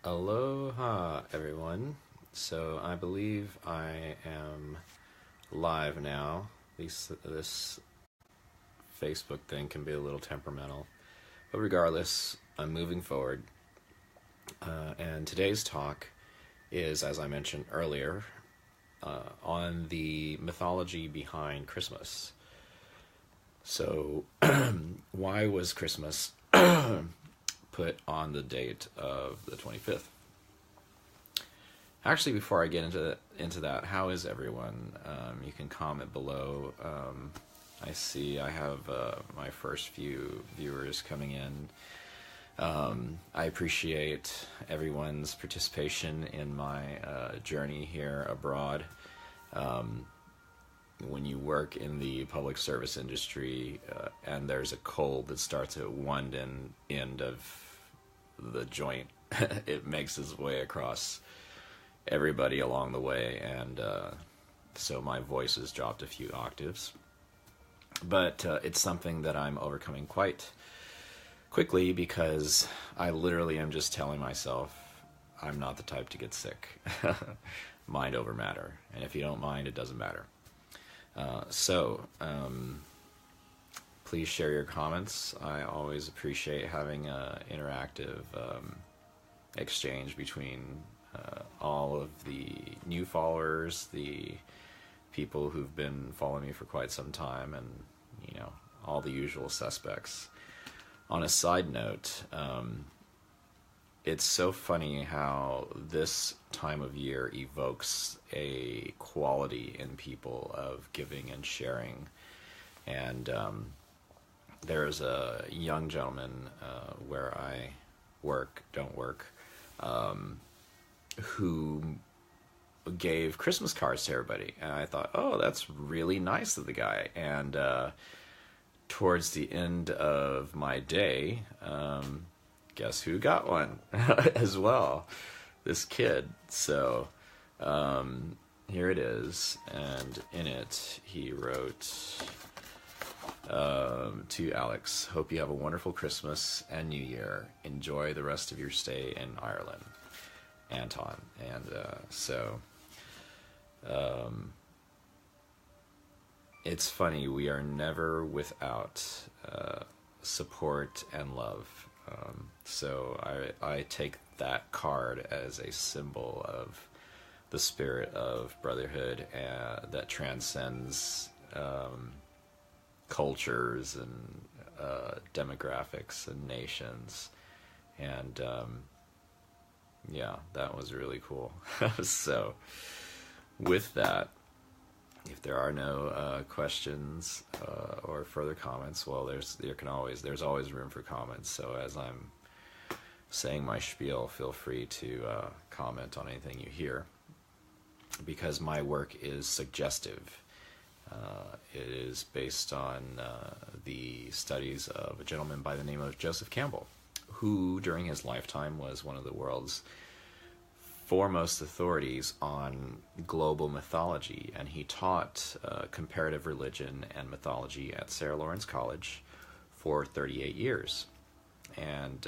Aloha, everyone. So I believe I am live now. This Facebook thing can be a little temperamental, but regardless, I'm moving forward. And today's talk is, as I mentioned earlier, on the mythology behind Christmas. So, why was Christmas put on the date of the 25th? Actually, before I get into that, how is everyone? You can comment below. I see I have my first few viewers coming in. I appreciate everyone's participation in my journey here abroad. When you work in the public service industry and there's a cold that starts at one end of the joint, it makes its way across everybody along the way, and so my voice has dropped a few octaves. But it's something that I'm overcoming quite quickly because I literally am just telling myself I'm not the type to get sick. Mind over matter. And if you don't mind, it doesn't matter. So please share your comments. I always appreciate having an interactive exchange between all of the new followers, the people who've been following me for quite some time, and all the usual suspects. On a side note, it's so funny how this time of year evokes a quality in people of giving and sharing. And there's a young gentleman where I don't work, who gave Christmas cards to everybody. And I thought, oh, that's really nice of the guy. And towards the end of my day, guess who got one as well? This kid. So here it is, and in it he wrote, to Alex, hope you have a wonderful Christmas and New Year. Enjoy the rest of your stay in Ireland. Anton. And it's funny, we are never without support and love. So I take that card as a symbol of the spirit of brotherhood that transcends cultures and demographics and nations. And yeah, that was really cool. So with that, if there are no questions or further comments, well, there's always room for comments. So as I'm saying my spiel, feel free to comment on anything you hear, because my work is suggestive. It is based on the studies of a gentleman by the name of Joseph Campbell, who during his lifetime was one of the world's foremost authorities on global mythology, and he taught comparative religion and mythology at Sarah Lawrence College for 38 years. And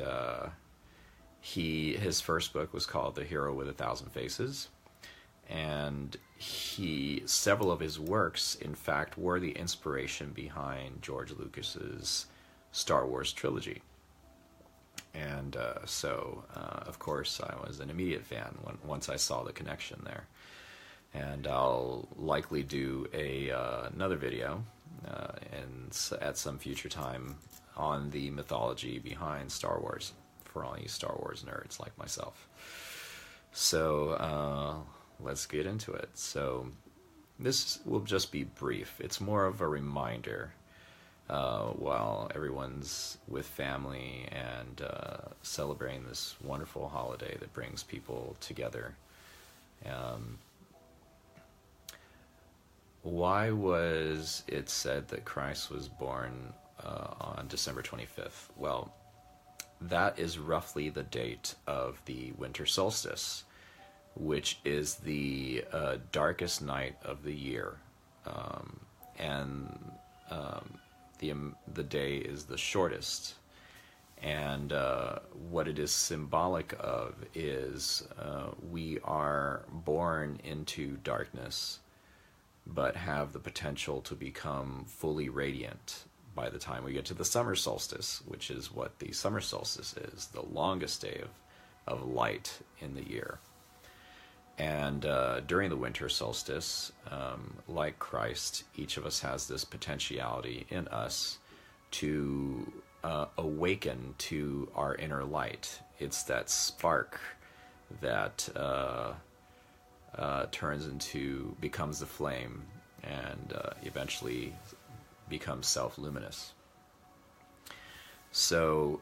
his first book was called The Hero with a Thousand Faces, and several of his works, in fact, were the inspiration behind George Lucas's Star Wars trilogy. And so, of course, I was an immediate fan once I saw the connection there. And I'll likely do another video at some future time on the mythology behind Star Wars, for all you Star Wars nerds like myself. So let's get into it. So this will just be brief. It's more of a reminder while everyone's with family and celebrating this wonderful holiday that brings people together. Why was it said that Christ was born on December 25th? Well, that is roughly the date of the winter solstice, which is the darkest night of the year. And the day is the shortest, And what it is symbolic of is we are born into darkness, but have the potential to become fully radiant by the time we get to the summer solstice, which is what the summer solstice is, the longest day of light in the year. And during the winter solstice, like Christ, each of us has this potentiality in us to awaken to our inner light. It's that spark that becomes the flame and eventually becomes self-luminous. So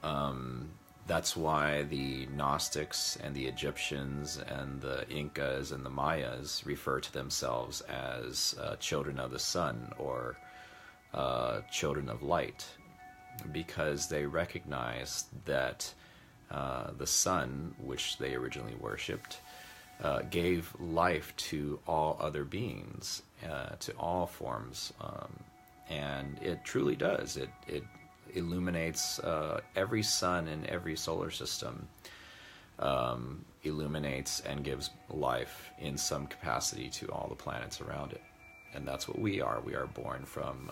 that's why the Gnostics and the Egyptians and the Incas and the Mayas refer to themselves as children of the sun, or children of light, because they recognized that the sun, which they originally worshipped, gave life to all other beings, to all forms, and it truly does. It illuminates every sun in every solar system, illuminates and gives life in some capacity to all the planets around it. And that's what we are. We are born from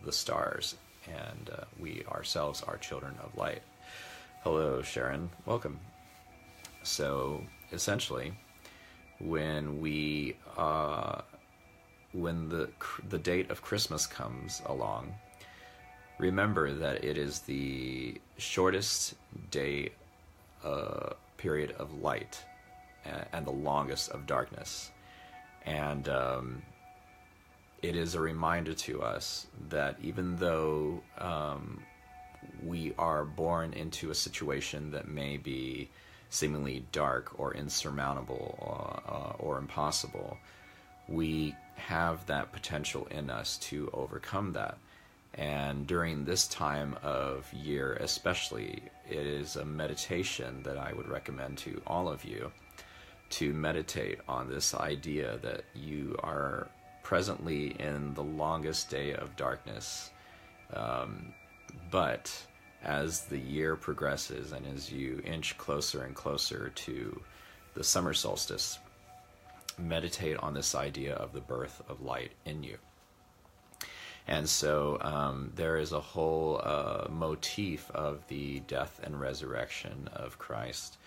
the stars, and we ourselves are children of light. Hello, Sharon. Welcome. So, essentially, when the date of Christmas comes along, remember that it is the shortest day period of light and the longest of darkness. And it is a reminder to us that even though we are born into a situation that may be seemingly dark or insurmountable or impossible, we have that potential in us to overcome that. And during this time of year especially, it is a meditation that I would recommend to all of you, to meditate on this idea that you are presently in the longest day of darkness. But as the year progresses and as you inch closer and closer to the summer solstice, meditate on this idea of the birth of light in you. And so there is a whole motif of the death and resurrection of Christ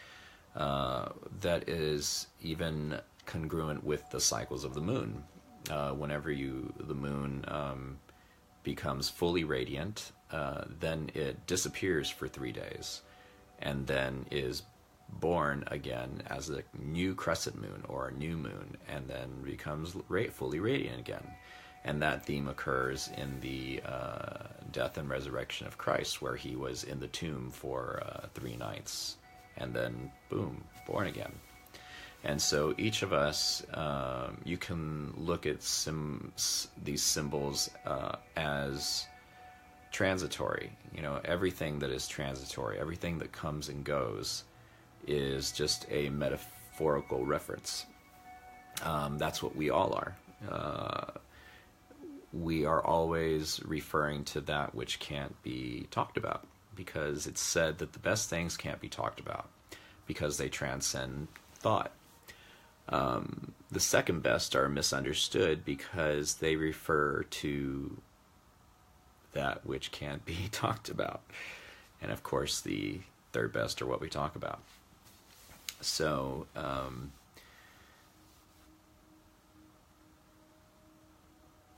that is even congruent with the cycles of the moon. Whenever the moon becomes fully radiant, then it disappears for 3 days, and then is born again as a new crescent moon or a new moon, and then becomes fully radiant again. And that theme occurs in the death and resurrection of Christ, where he was in the tomb for 3 nights, and then boom, born again. And so each of us, you can look at these symbols as transitory. You know, everything that is transitory, everything that comes and goes, is just a metaphorical reference. That's what we all are. We are always referring to that which can't be talked about, because it's said that the best things can't be talked about because they transcend thought. The second best are misunderstood because they refer to that which can't be talked about. And of course, the third best are what we talk about. So,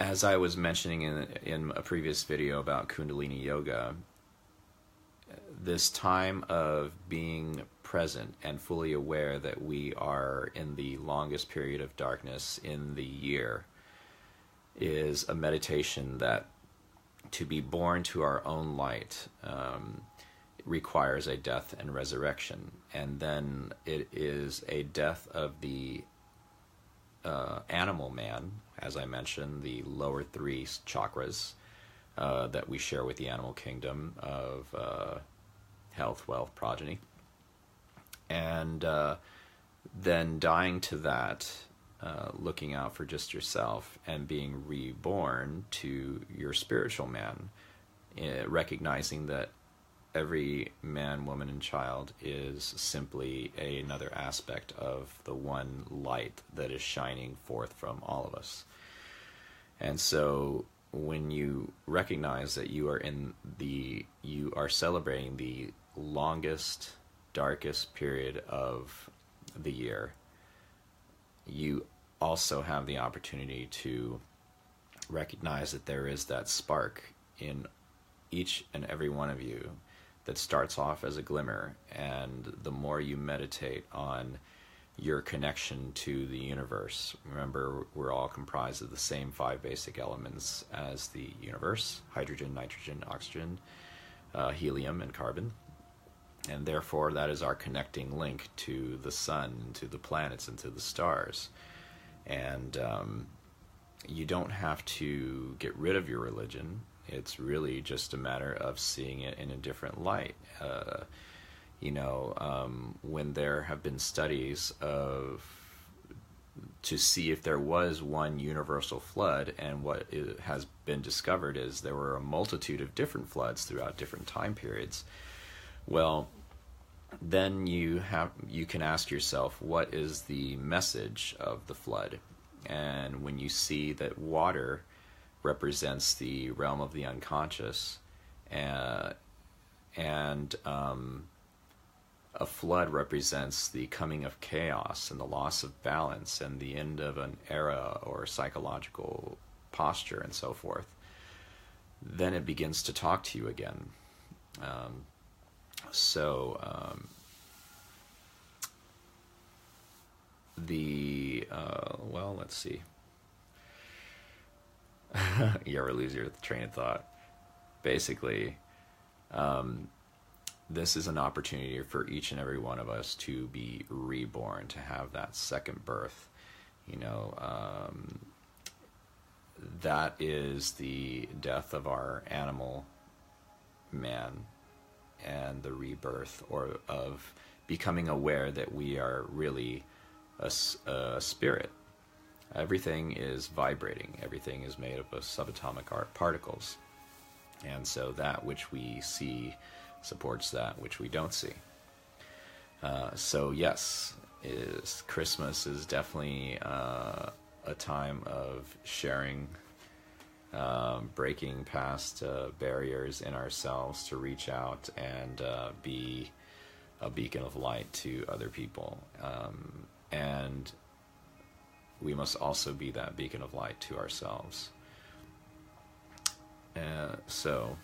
as I was mentioning in a previous video about Kundalini Yoga, this time of being present and fully aware that we are in the longest period of darkness in the year is a meditation that, to be born to our own light, requires a death and resurrection. And then it is a death of the animal man, as I mentioned, the lower 3 chakras that we share with the animal kingdom of health, wealth, progeny. And then dying to that, looking out for just yourself, and being reborn to your spiritual man, recognizing that every man, woman, and child is simply another aspect of the one light that is shining forth from all of us. And so when you recognize that you are celebrating the longest, darkest period of the year, you also have the opportunity to recognize that there is that spark in each and every one of you that starts off as a glimmer, and the more you meditate on your connection to the universe. Remember, we're all comprised of the same 5 basic elements as the universe: hydrogen, nitrogen, oxygen, helium, and carbon. And therefore, that is our connecting link to the sun, to the planets, and to the stars. And you don't have to get rid of your religion. It's really just a matter of seeing it in a different light. When there have been studies to see if there was one universal flood, and what has been discovered is there were a multitude of different floods throughout different time periods. Well, then you can ask yourself, what is the message of the flood? And when you see that water represents the realm of the unconscious, and a flood represents the coming of chaos and the loss of balance and the end of an era or psychological posture and so forth, then it begins to talk to you again. Let's see. You ever lose your train of thought? Basically, this is an opportunity for each and every one of us to be reborn, to have that second birth. That is the death of our animal man, and the rebirth, or of becoming aware that we are really a spirit. Everything is vibrating. Everything is made up of subatomic particles. And so that which we see supports that which we don't see. So yes, Christmas is definitely a time of sharing, breaking past barriers in ourselves to reach out and be a beacon of light to other people. And we must also be that beacon of light to ourselves. So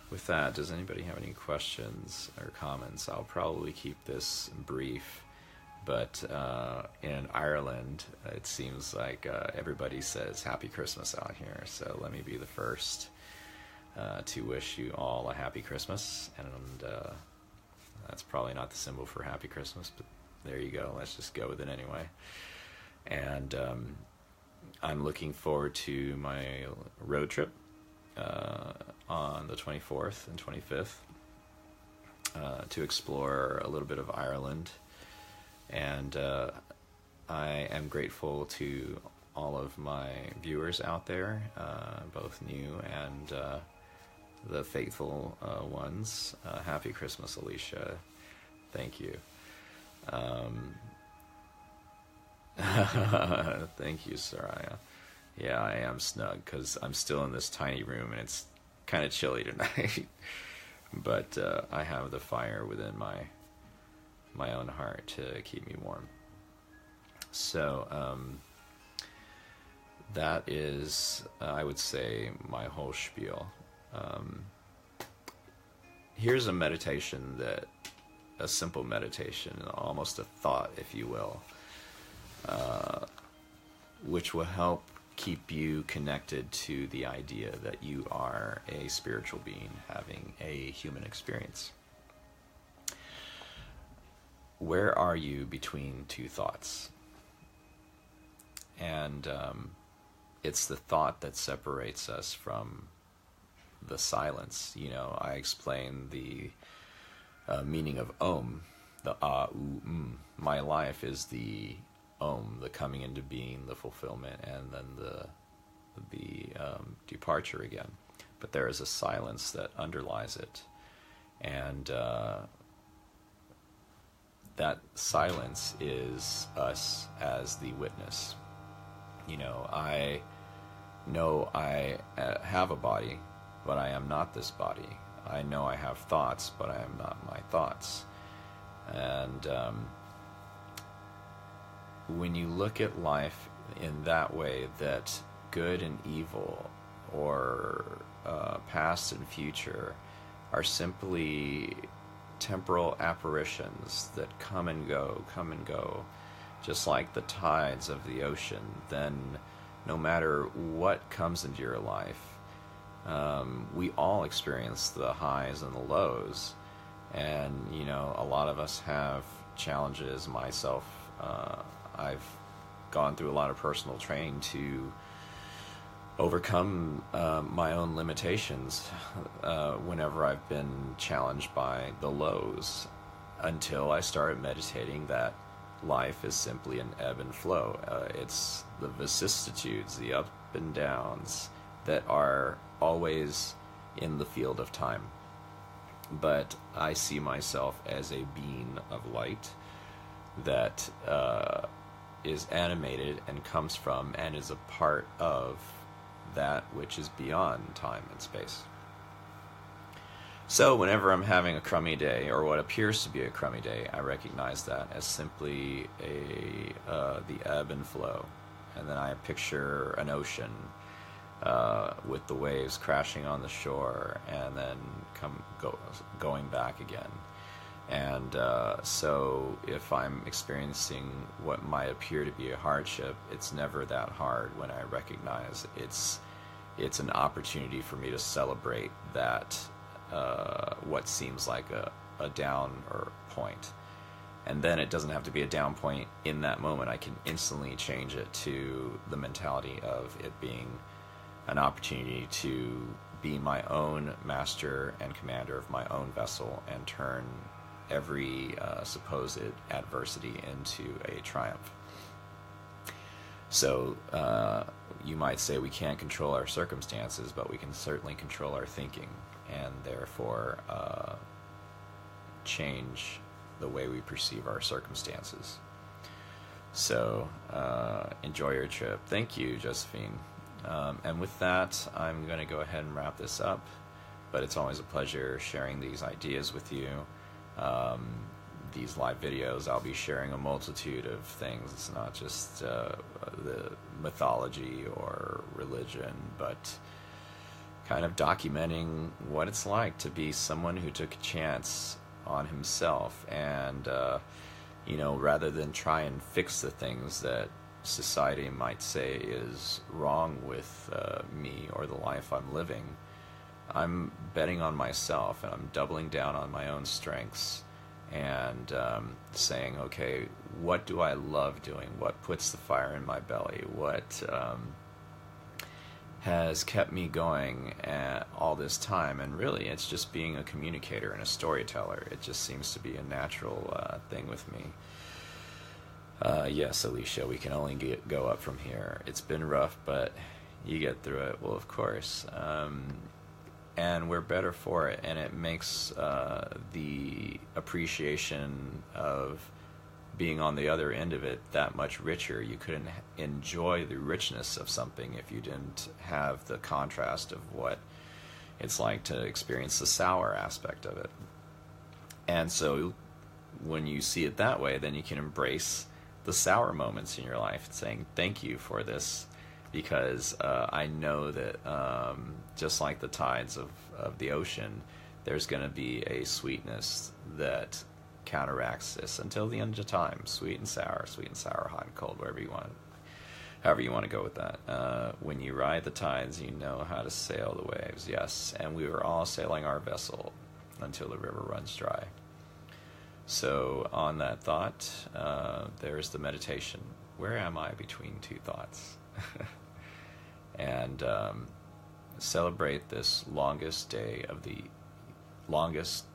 with that, does anybody have any questions or comments? I'll probably keep this brief, but in Ireland, it seems like everybody says Happy Christmas out here. So let me be the first to wish you all a Happy Christmas. And that's probably not the symbol for Happy Christmas, but there you go. Let's just go with it anyway. And I'm looking forward to my road trip on the 24th and 25th to explore a little bit of Ireland. And I am grateful to all of my viewers out there, both new and the faithful ones. Happy Christmas, Alicia. Thank you. Thank you, Soraya. Yeah, I am snug because I'm still in this tiny room and it's kind of chilly tonight. But I have the fire within my own heart to keep me warm. So that is, I would say, my whole spiel. Here's a meditation a simple meditation, almost a thought, if you will, which will help keep you connected to the idea that you are a spiritual being having a human experience. Where are you between two thoughts? And it's the thought that separates us from the silence. I explained the meaning of Om, the My life is the Om, the coming into being, the fulfillment, and then the departure again. But there is a silence that underlies it, And that silence is us as the witness. I know I have a body, but I am not this body. I know I have thoughts, but I am not my thoughts. And when you look at life in that way, that good and evil, or past and future, are simply temporal apparitions that come and go, just like the tides of the ocean, then no matter what comes into your life, we all experience the highs and the lows. And, a lot of us have challenges. Myself, I've gone through a lot of personal training to overcome my own limitations whenever I've been challenged by the lows, until I started meditating that life is simply an ebb and flow. It's the vicissitudes, the up and downs, that are always in the field of time. But I see myself as a being of light that is animated and comes from and is a part of that which is beyond time and space. So whenever I'm having a crummy day, or what appears to be a crummy day, I recognize that as simply the ebb and flow. And then I picture an ocean with the waves crashing on the shore, and then going back again. And so if I'm experiencing what might appear to be a hardship, it's never that hard when I recognize it's an opportunity for me to celebrate that what seems like a down or point. And then it doesn't have to be a down point in that moment. I can instantly change it to the mentality of it being an opportunity to be my own master and commander of my own vessel, and turn every supposed adversity into a triumph. So you might say we can't control our circumstances, but we can certainly control our thinking, and therefore change the way we perceive our circumstances. So enjoy your trip. Thank you, Josephine. And with that, I'm going to go ahead and wrap this up. But it's always a pleasure sharing these ideas with you. These live videos, I'll be sharing a multitude of things. It's not just the mythology or religion, but kind of documenting what it's like to be someone who took a chance on himself, and rather than try and fix the things that society might say is wrong with me or the life I'm living, I'm betting on myself, and I'm doubling down on my own strengths, and saying, okay, what do I love doing? What puts the fire in my belly? What has kept me going all this time? And really, it's just being a communicator and a storyteller. It just seems to be a natural thing with me. Yes, Alicia, we can only go up from here. It's been rough, but you get through it. Well, of course. And we're better for it, and it makes the appreciation of being on the other end of it that much richer. You couldn't enjoy the richness of something if you didn't have the contrast of what it's like to experience the sour aspect of it. And so when you see it that way, then you can embrace the sour moments in your life, saying thank you for this, because I know that just like the tides of the ocean, there's going to be a sweetness that counteracts this until the end of time. Sweet and sour, hot and cold, however you want to go with that. When you ride the tides, you know how to sail the waves. Yes, and we were all sailing our vessel until the river runs dry. So on that thought, there's the meditation. Where am I between two thoughts? And celebrate this longest,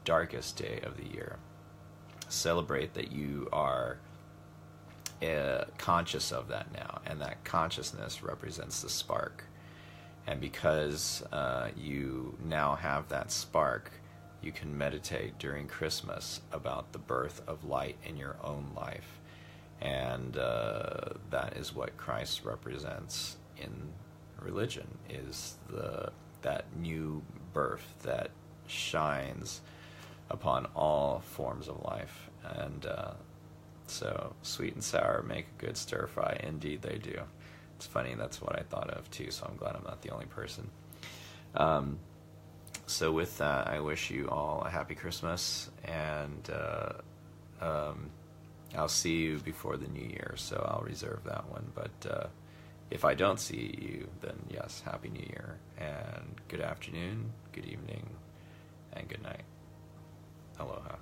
darkest day of the year. Celebrate that you are conscious of that now, and that consciousness represents the spark. And because you now have that spark, you can meditate during Christmas about the birth of light in your own life. And that is what Christ represents in religion, is that new birth that shines upon all forms of life. And so sweet and sour make a good stir fry. Indeed they do. It's funny, that's what I thought of too, so I'm glad I'm not the only person. So with that, I wish you all a happy Christmas, and I'll see you before the New Year, so I'll reserve that one. But if I don't see you, then yes, Happy New Year, and good afternoon, good evening, and good night. Aloha.